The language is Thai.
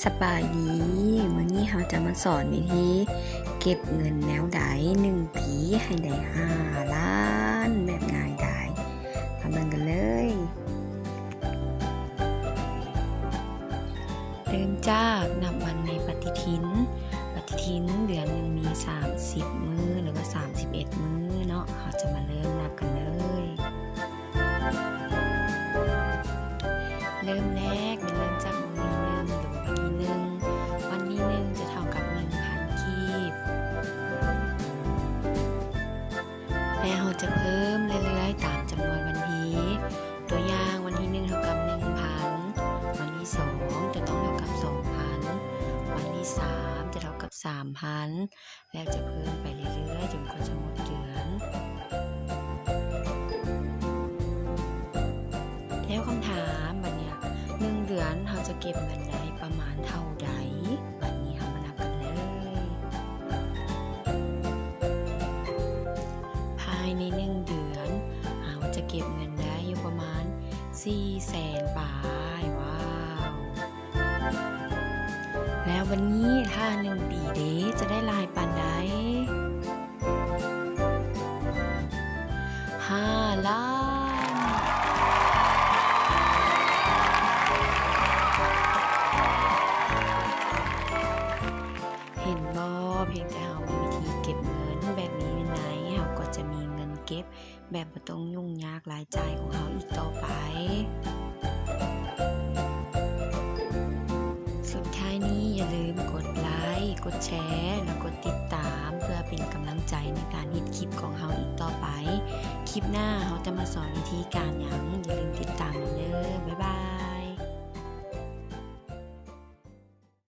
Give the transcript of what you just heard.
สบายดีมื้อนี้เราจะมาสอนวิธีเก็บเงินแนวใด1ปีให้ได้5 ล้านแบบง่ายดายมาเบิ่งกันเลยเริ่มจากนับวันในปฏิทินเดือนหนึ่งมี30มื้อหรือว่า31มื้อเนาะเราจะมาเริ่มนับกันเลยเริ่มแรกมันเริ่มจากมื้อ1หรือวันที่1จะเท่ากับ 1,000 กีบและเราจะเพิ่มเรื่อยๆตามจำนวนวันที่ตัวอย่างวันที่1เท่ากับ 1,000 วันที่2จะต้องเท่ากับ 2,000 วันที่3จะเท่ากับ 3,000 แล้วจะเพิ่มไปเรื่อยๆจนกว่าจะหมดเดือนแล้วคำถามบัดเนี้ย1เดือนเราจะเก็บเงินได้ประมาณเท่าใดบัดนี้เรามานับกันเลยภายใน1เดือนเราจะเก็บเงินได้อยู่ประมาณ 400,000 บาทว้าวแล้ววันนี้ถ้า1ปีเด้จะได้หลายปานใด5 ล้านเห็นบ่เพียงแต่เรามีวิธีเก็บเงินแบบนี้ในเราก็จะมีเงินเก็บแบบบ่ต้องยุ่งยากรายจ่ายของเราอีกต่อไปสุดท้ายนี้อย่าลืมกดไลค์กดแชร์แล้วกดติดตามเพื่อเป็นกำลังใจในการเฮ็ดคลิปของเราอีกต่อไปคลิปหน้าเราจะมาสอนวิธีการหยังอย่าลืมติดตามเด้อบ๊ายบาย